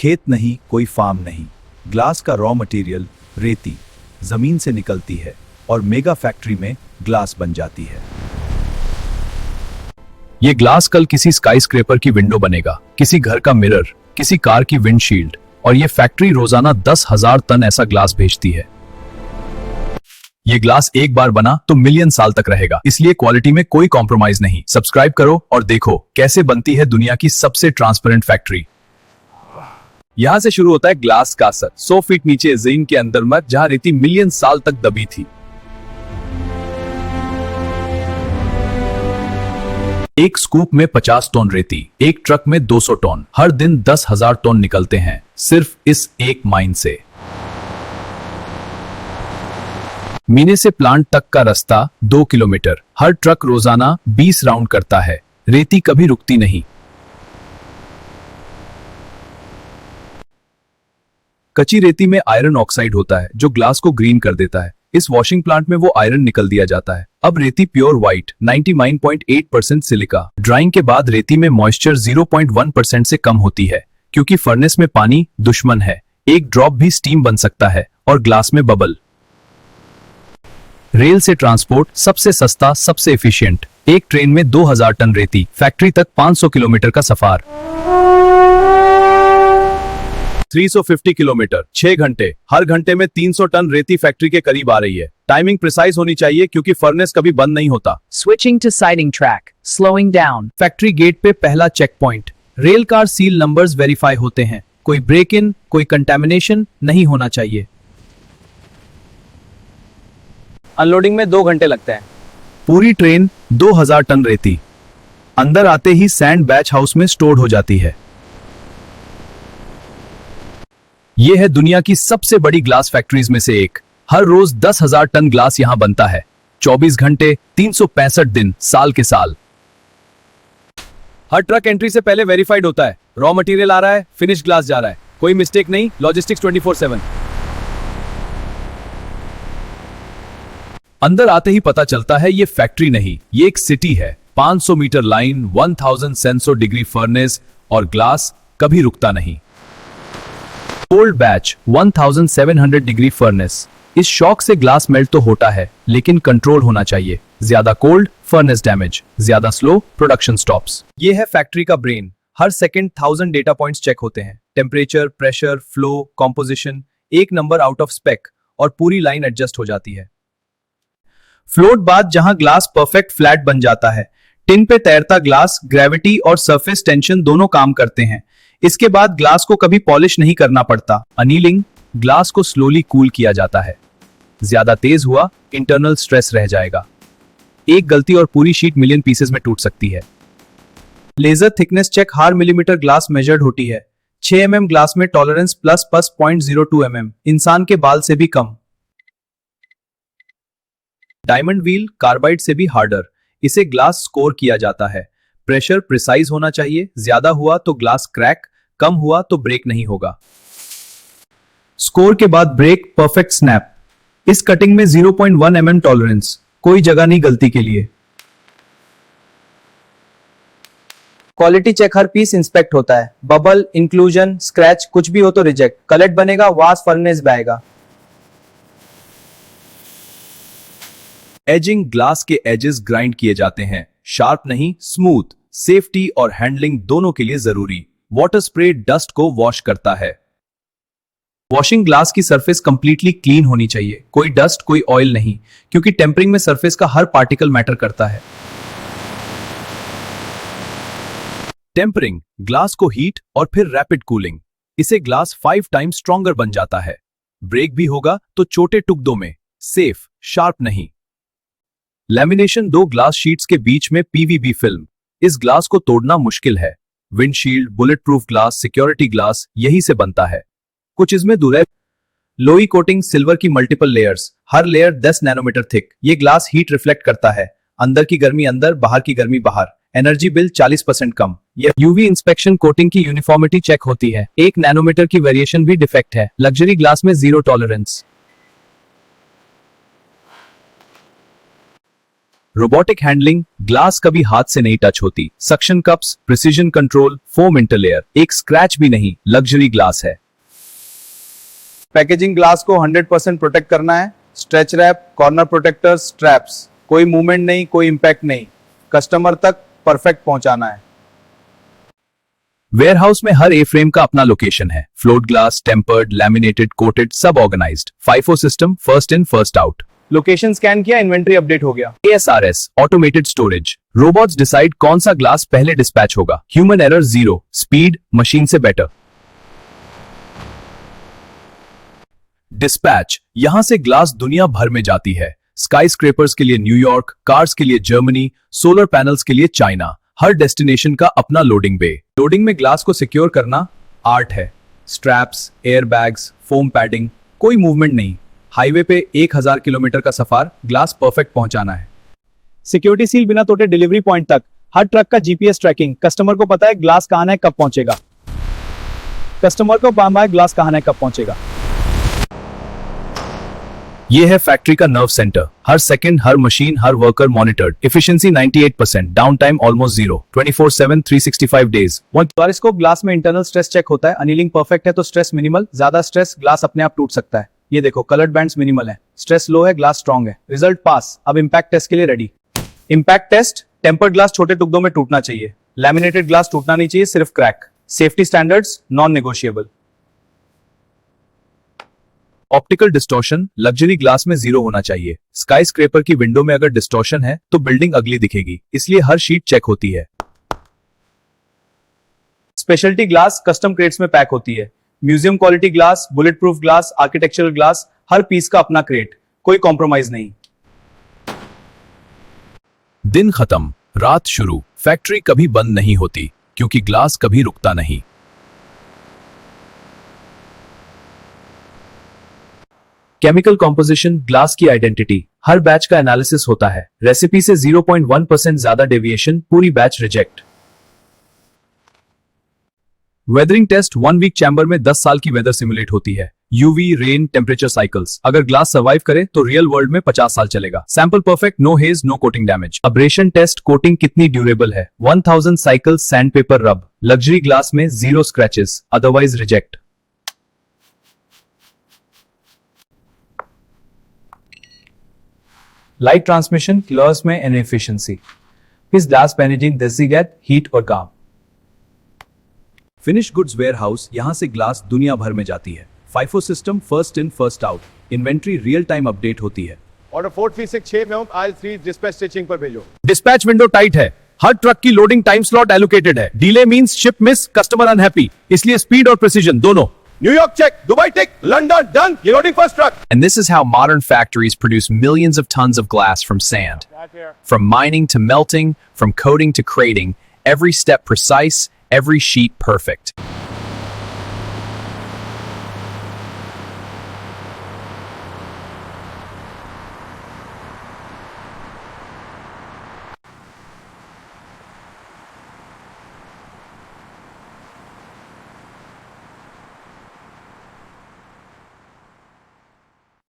खेत नहीं, कोई फार्म नहीं। ग्लास का रॉ मटेरियल रेती जमीन से निकलती है और मेगा फैक्ट्री में ग्लास बन जाती है। ये ग्लास कल किसी स्काईस्क्रेपर की विंडो बनेगा, किसी घर का मिरर, किसी कार की विंडशील्ड, और ये फैक्ट्री रोजाना 10,000 टन ऐसा ग्लास भेजती है। ये ग्लास एक बार बना तो मिलियन साल तक रहेगा, इसलिए क्वालिटी में कोई कॉम्प्रोमाइज नहीं। सब्सक्राइब करो और देखो कैसे बनती है दुनिया की सबसे ट्रांसपेरेंट फैक्ट्री। यहां से शुरू होता है ग्लास का असर 100 फीट नीचे जमीन के अंदर मत, जहां रेती मिलियन साल तक दबी थी। एक स्कूप में 50 टन रेती, एक ट्रक में 200 टन, हर दिन 10,000 टन निकलते हैं सिर्फ इस एक माइन से। मीने से प्लांट तक का रास्ता 2 किलोमीटर, हर ट्रक रोजाना 20 राउंड करता है, रेती कभी रुकती नहीं। कच्ची रेती में आयरन ऑक्साइड होता है जो ग्लास को ग्रीन कर देता है। इस वॉशिंग प्लांट में वो आयरन निकल दिया जाता है। अब रेती प्योर व्हाइट 99.8% सिलिका। ड्राइंग के बाद रेती में मॉइस्चर 0.1% से कम होती है, क्योंकि फर्नेस में पानी दुश्मन है, एक ड्रॉप भी स्टीम बन सकता है और ग्लास में बबल। रेल से ट्रांसपोर्ट सबसे सस्ता, सबसे एफिशिएंट। एक ट्रेन में 2000 टन रेती, फैक्ट्री तक 500 किलोमीटर का सफर। 350 किलोमीटर, 6 घंटे, हर घंटे में 300 टन रेती फैक्ट्री के करीब आ रही है। टाइमिंग प्रिसाइज होनी चाहिए क्योंकि फर्नेस कभी बंद नहीं होता। Switching to siding track, slowing down. Factory gate पे पहला checkpoint, rail car seal numbers verify होते हैं। कोई ब्रेक इन, कोई कंटेमिनेशन नहीं होना चाहिए। अनलोडिंग में 2 घंटे लगते हैं। पूरी ट्रेन 2000 टन रेती अंदर आते ही सैंड बैच हाउस में स्टोर हो जाती है। यह है दुनिया की सबसे बड़ी ग्लास फैक्ट्रीज में से एक। हर रोज 10,000 टन ग्लास यहां बनता है, 24 घंटे 365 दिन, साल के साल। हर ट्रक एंट्री से पहले वेरीफाइड होता है। रॉ मटेरियल आ रहा है, फिनिश ग्लास जा रहा है, कोई मिस्टेक नहीं। लॉजिस्टिक्स 24/7। अंदर आते ही पता चलता है ये फैक्ट्री नहीं, ये एक सिटी है। 500 metre line, 1000 sensor degree furnace, और ग्लास कभी रुकता नहीं। Cold batch 1700 degree furnace. इस शॉक से ग्लास मेल्ट तो होता है, लेकिन कंट्रोल होना चाहिए। ज्यादा कोल्ड, फर्नेस डैमेज, ज्यादा स्लो, प्रोडक्शन स्टॉप्स। ये है फैक्ट्री का ब्रेन। हर सेकंड 1000 डेटा पॉइंट्स चेक होते हैं। टेम्परेचर, प्रेशर, फ्लो, कॉम्पोजिशन, एक नंबर आउट ऑफ स्पेक, और पूरी लाइन एडजस्ट हो जाती है। फ्लोट बाद जहां ग्लास परफेक्ट फ्लैट बन जाता है। टिन पे तैरता ग्लास, ग्रेविटी और सरफेस टेंशन दोनों काम करते हैं। इसके बाद ग्लास को कभी पॉलिश नहीं करना पड़ता। अनीलिंग, ग्लास को स्लोली कूल किया जाता है। ज्यादा तेज हुआ, इंटरनल स्ट्रेस रह जाएगा। एक गलती और पूरी शीट मिलियन पीसेस में टूट सकती है। लेजर थिकनेस चेक, हर मिलीमीटर ग्लास मेजर्ड होती है। 6 mm ग्लास में टॉलरेंस प्लस 0.02 mm, इंसान के बाल से भी कम। डायमंड व्हील, कार्बाइड से भी हार्डर। इसे ग्लास स्कोर किया जाता है। प्रेशर प्रिसाइज होना चाहिए, ज्यादा हुआ तो ग्लास क्रैक, कम हुआ तो ब्रेक नहीं होगा। स्कोर के बाद ब्रेक, परफेक्ट स्नैप। इस कटिंग में 0.1 mm टॉलरेंस, कोई जगह नहीं गलती के लिए। क्वालिटी चेक, हर पीस इंस्पेक्ट होता है। बबल, इंक्लूजन, स्क्रैच कुछ भी हो तो रिजेक्ट। कलेट बनेगा, वास फर्नेस बहेगा। एजिंग, ग्लास के एजेस ग्राइंड किए जाते हैं, शार्प नहीं, स्मूथ। सेफ्टी और हैंडलिंग दोनों के लिए जरूरी। वाटर स्प्रे डस्ट को वॉश करता है। वॉशिंग ग्लास की सरफेस कंप्लीटली क्लीन होनी चाहिए, कोई डस्ट, कोई ऑयल नहीं, क्योंकि टेम्परिंग में सरफेस का हर पार्टिकल मैटर करता है। टेम्परिंग, ग्लास को हीट और फिर रैपिड कूलिंग। इसे ग्लास 5 टाइम्स स्ट्रॉन्गर बन जाता है। ब्रेक भी होगा तो छोटे टुकड़ों में, सेफ, शार्प नहीं। लैमिनेशन, 2 ग्लास शीट्स के बीच में पीवीबी फिल्म। इस ग्लास को तोड़ना मुश्किल है। Windshield, bullet proof glass, security glass यही से बनता है। कुछ इसमें दूर है। लोई कोटिंग, सिल्वर की मल्टीपल लेयर्स, हर लेयर 10 नैनोमीटर थिक। ये ग्लास हीट रिफ्लेक्ट करता है, अंदर की गर्मी अंदर, बाहर की गर्मी बाहर। एनर्जी बिल 40% कम। यह यूवी इंस्पेक्शन, कोटिंग की यूनिफॉर्मिटी चेक होती है। 1 नैनोमीटर की वेरिएशन भी डिफेक्ट है। लग्जरी ग्लास में 0 टॉलरेंस। रोबोटिक हैंडलिंग, ग्लास कभी हाथ से नहीं टच होती, suction cups, precision control, foam interlayer, एक स्क्रैच भी नहीं, लग्जरी ग्लास है। पैकेजिंग ग्लास को 100% प्रोटेक्ट करना है। Stretch wrap, corner protector, straps, कोई मूवमेंट नहीं, कोई इंपैक्ट नहीं, कस्टमर तक परफेक्ट पहुंचाना है। वेयरहाउस में हर ए फ्रेम का अपना लोकेशन है। Float glass, tempered, laminated, coated, सब organised. FIFO system, first in first out. Location scan किया, इन्वेंट्री अपडेट हो गया। ASRS, automated storage. Robots decide कौन सा ग्लास पहले डिस्पैच होगा। Human error zero, speed machine से बेटर। डिस्पैच, यहां से ग्लास दुनिया भर में जाती है। स्काई स्क्रेपर्स के लिए न्यूयॉर्क, कार्स के लिए जर्मनी, सोलर पैनल्स के लिए चाइना। हर डेस्टिनेशन का अपना लोडिंग बे। लोडिंग में ग्लास को सिक्योर करना आर्ट है। Straps, air bags, foam padding, कोई मूवमेंट नहीं। हाईवे पे 1000 किलोमीटर का सफर, ग्लास परफेक्ट पहुंचाना है। सिक्योरिटी सील बिना तोड़े डिलीवरी पॉइंट तक। हर ट्रक का जीपीएस ट्रैकिंग, कस्टमर को पता है ग्लास कहां है, कब पहुंचेगा। कस्टमर को पाम है ग्लास कहां है, कब पहुंचेगा। ये है फैक्ट्री का नर्व सेंटर। हर सेकंड, हर मशीन, हर worker monitored. Efficiency 98%, down time almost zero, 24/7 365 days. Fluoroscope glass में इंटरनल स्ट्रेस चेक होता है। अनिलिंग परफेक्ट है तो स्ट्रेस मिनिमल, ज्यादा स्ट्रेस ग्लास अपने आप टूट सकता है। ये देखो, कलर्ड बैंड्स मिनिमल है, स्ट्रेस लो है, ग्लास स्ट्रांग है। Result pass. अब इंपैक्ट टेस्ट के लिए ready. Impact test, tempered glass छोटे टुकड़ों में टूटना चाहिए। लैमिनेटेड ग्लास टूटना नहीं चाहिए, सिर्फ crack. Safety standards non negotiable. Optical distortion, luxury glass में जीरो होना चाहिए। स्काई स्क्रेपर की विंडो में अगर डिस्टॉर्शन है तो बिल्डिंग अगली दिखेगी, इसलिए हर शीट चेक होती है। स्पेशलिटी ग्लास कस्टम क्रेट्स में पैक होती है। Museum quality glass, bullet proof glass, architectural glass, हर पीस का अपना क्रेट, कोई कॉम्प्रोमाइज नहीं। दिन खत्म, रात शुरू। फैक्ट्री कभी बंद नहीं होती क्योंकि ग्लास कभी रुकता नहीं। केमिकल कॉम्पोजिशन, ग्लास की आइडेंटिटी, हर बैच का एनालिसिस होता है। रेसिपी से 0.1% ज्यादा डेविएशन, पूरी batch reject. Weathering test, 1 week chamber में 10 साल की वेदर सिमुलेट होती है। UV, rain, temperature cycles. अगर ग्लास सर्वाइव करे तो रियल वर्ल्ड में 50 साल चलेगा। Sample perfect, no haze, no coating damage. Abrasion test, coating कितनी ड्यूरेबल है। 1000 cycles sandpaper rub. Luxury glass में 0 scratches, otherwise reject. Light transmission, colours में इनएफिशिएंसी। इस ग्लास पैकेजिंग डेजिग्नेट हीट और काम। फिनिश गुड्स वेयरहाउस, यहां से ग्लास दुनिया भर में जाती है। FIFO system, first in first out. Inventory real time update होती है। ऑर्डर 436 में हूं, आइल 3 डिस्पैच स्टिचिंग पर भेजो। डिस्पैच विंडो टाइट है। हर ट्रक की लोडिंग टाइम स्लॉट एलोकेटेड है। Delay means ship miss, customer unhappy, इसलिए स्पीड और प्रिसीजन दोनों। न्यूयॉर्क चेक, दुबई टिक, लंदन डन, ये loading first truck. And this is how modern factories produce millions of tons of glass from sand. From mining to melting, from coating to crating, every step precise, every sheet perfect.